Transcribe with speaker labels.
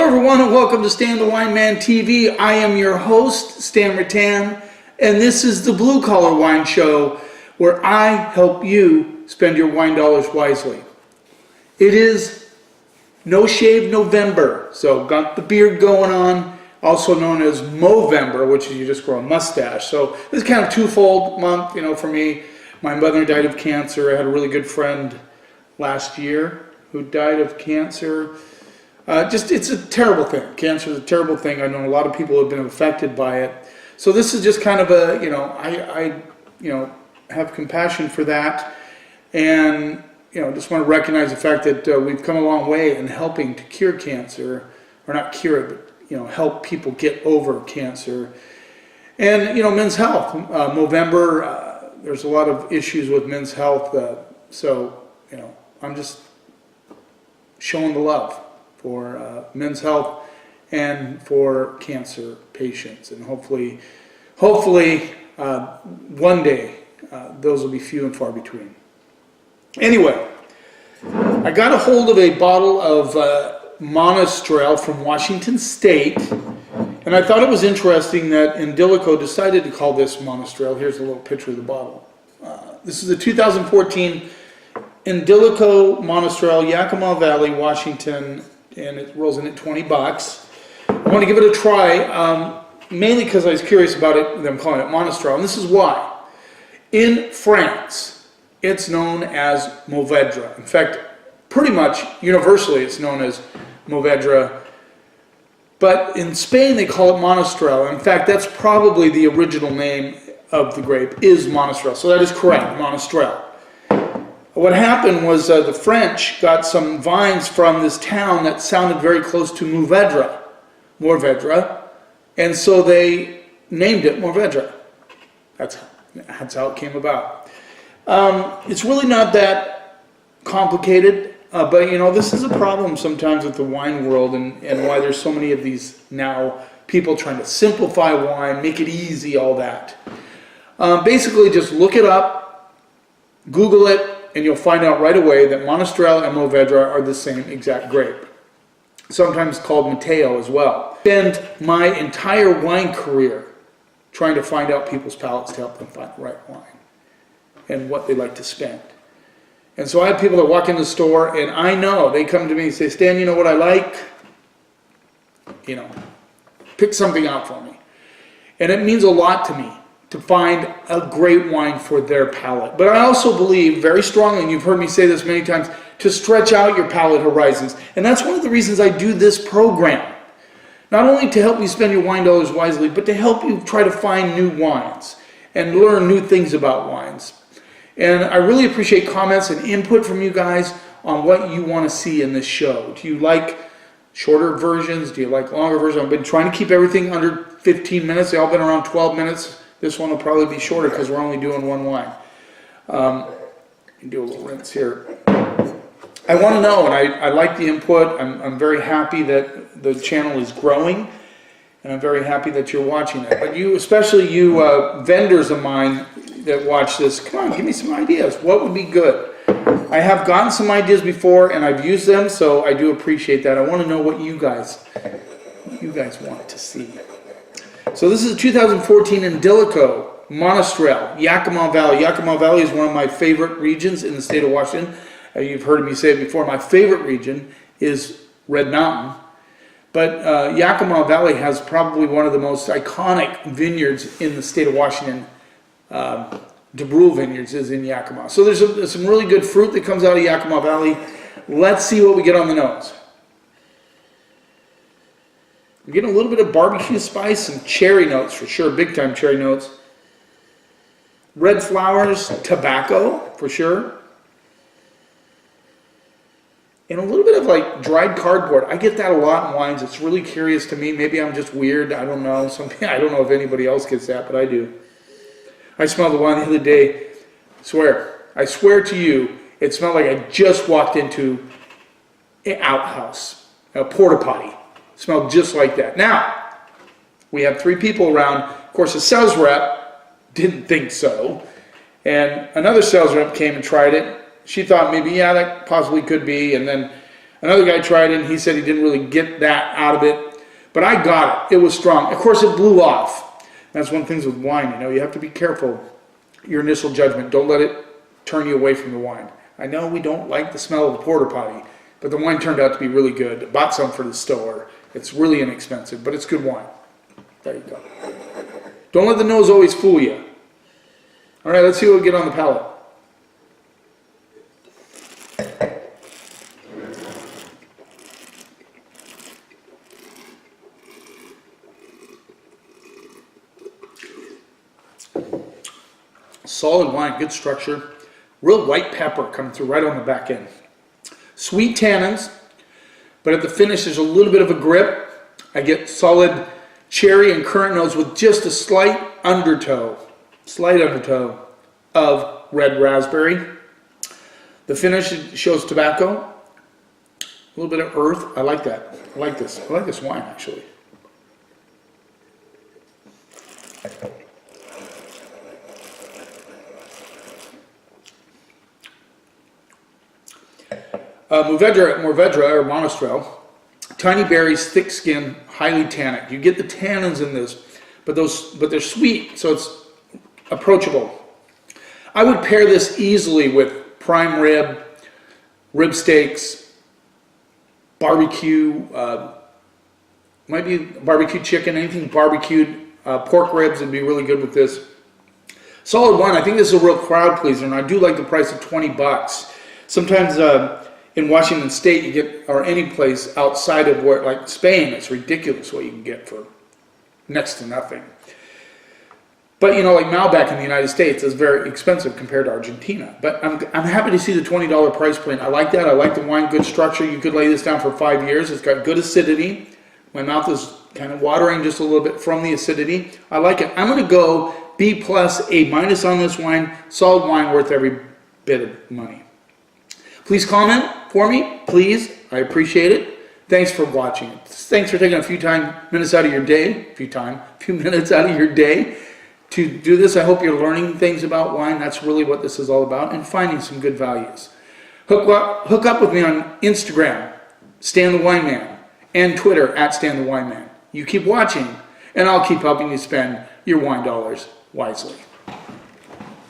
Speaker 1: everyone, and welcome to Stan the Wine Man TV. I am your host, Stan Rattan, and this is the Blue Collar Wine Show, where I help you spend your wine dollars wisely. It is No Shave November, so got the beard going on, also known as Mourvedre, which is you just grow a mustache. So this is kind of twofold month, for me. My mother died of cancer. I had a really good friend last year who died of cancer. It's a terrible thing. Cancer is a terrible thing. I know a lot of people have been affected by it. So this is just kind of a, I have compassion for that, and just want to recognize the fact that we've come a long way in helping to cure cancer, or not cure it, but help people get over cancer. And men's health. Mourvedre, there's a lot of issues with men's health. So I'm just showing the love for men's health and for cancer patients, and hopefully one day those will be few and far between. Anyway, I got a hold of a bottle of Monastrell from Washington State, and I thought it was interesting that Indelico decided to call this Monastrell. Here's a little picture of the bottle. This is a 2014 Indelico Monastrell, Yakima Valley, Washington, and it rolls in at $20. I want to give it a try, mainly because I was curious about it, them calling it Monastrell, and this is why. In France, it's known as Mourvedre. In fact, pretty much universally it's known as Mourvedre, but in Spain they call it Monastrell. In fact, that's probably the original name of the grape, is Monastrell, so that is correct, Monastrell. What happened was the French got some vines from this town that sounded very close to Mourvedre, and so they named it Mourvedre. That's how it came about. It's really not that complicated, but this is a problem sometimes with the wine world, and why there's so many of these now people trying to simplify wine, make it easy, all that. Basically, just look it up, Google it, and you'll find out right away that Monastrell and Mourvedre are the same exact grape, sometimes called Mateo as well. I spent my entire wine career trying to find out people's palates to help them find the right wine and what they like to spend. And so I have people that walk in the store, and I know they come to me and say, Stan, you know what I like? Pick something out for me. And it means a lot to me to find a great wine for their palate. But I also believe very strongly, and you've heard me say this many times, to stretch out your palate horizons. And that's one of the reasons I do this program. Not only to help you spend your wine dollars wisely, but to help you try to find new wines and learn new things about wines. And I really appreciate comments and input from you guys on what you want to see in this show. Do you like shorter versions? Do you like longer versions? I've been trying to keep everything under 15 minutes. They've all been around 12 minutes. This one will probably be shorter because we're only doing one wine. Do a little rinse here. I want to know, and I like the input. I'm very happy that the channel is growing, and I'm very happy that you're watching it. But you, especially you vendors of mine that watch this, come on, give me some ideas. What would be good? I have gotten some ideas before, and I've used them, so I do appreciate that. I want to know what you guys want to see. So this is a 2014 Indelico Monastrell, Yakima Valley. Yakima Valley is one of my favorite regions in the state of Washington. You've heard me say it before, my favorite region is Red Mountain. But Yakima Valley has probably one of the most iconic vineyards in the state of Washington. DeBrule Vineyards is in Yakima. So there's some really good fruit that comes out of Yakima Valley. Let's see what we get on the nose. I'm getting a little bit of barbecue spice, some cherry notes for sure, big time cherry notes. Red flowers, tobacco for sure. And a little bit of like dried cardboard. I get that a lot in wines. It's really curious to me. Maybe I'm just weird. I don't know. I don't know if anybody else gets that, but I do. I smelled the wine the other day. I swear to you, it smelled like I just walked into an outhouse, a porta potty. It smelled just like that. Now, we have 3 people around. Of course, the sales rep didn't think so. And another sales rep came and tried it. She thought maybe, yeah, that possibly could be. And then Another guy tried it and he said he didn't really get that out of it, but I got it. It was strong. Of course, it blew off. That's one of the things with wine, you know, you have to be careful. Your initial judgment, don't let it turn you away from the wine. I know we don't like the smell of the porta potty, but the wine turned out to be really good. I bought some for the store. It's really inexpensive, but it's good wine. There you go. Don't let the nose always fool you. All right, let's see what we get on the palate. Solid wine, good structure. Real white pepper coming through right on the back end. Sweet tannins, but at the finish there's a little bit of a grip. I get solid cherry and currant notes with just a slight undertow of red raspberry. The finish shows tobacco, a little bit of earth. I like that. I like this. I like this wine actually. Mourvedre or Monastrell, tiny berries, thick skin, highly tannic. You get the tannins in this, but they're sweet, so it's approachable. I would pair this easily with prime rib steaks, barbecue, might be barbecue chicken, anything barbecued, pork ribs would be really good with this. Solid wine. I think this is a real crowd pleaser, and I do like the price of $20. Sometimes in Washington State, you get, or any place outside of where, like Spain, it's ridiculous what you can get for next to nothing. But you know, like Malbec in the United States is very expensive compared to Argentina. But I'm happy to see the $20 price point. I like that. I like the wine, good structure. You could lay this down for 5 years. It's got good acidity. My mouth is kind of watering just a little bit from the acidity. I like it. I'm going to go B+, A- on this wine. Solid wine, worth every bit of money. Please comment for me, please. I appreciate it. Thanks for watching. Thanks for taking a few minutes out of your day, to do this. I hope you're learning things about wine. That's really what this is all about, and finding some good values. Hook up with me on Instagram, Stan the Wine Man, and Twitter, @Stan the Wine Man. You keep watching, and I'll keep helping you spend your wine dollars wisely.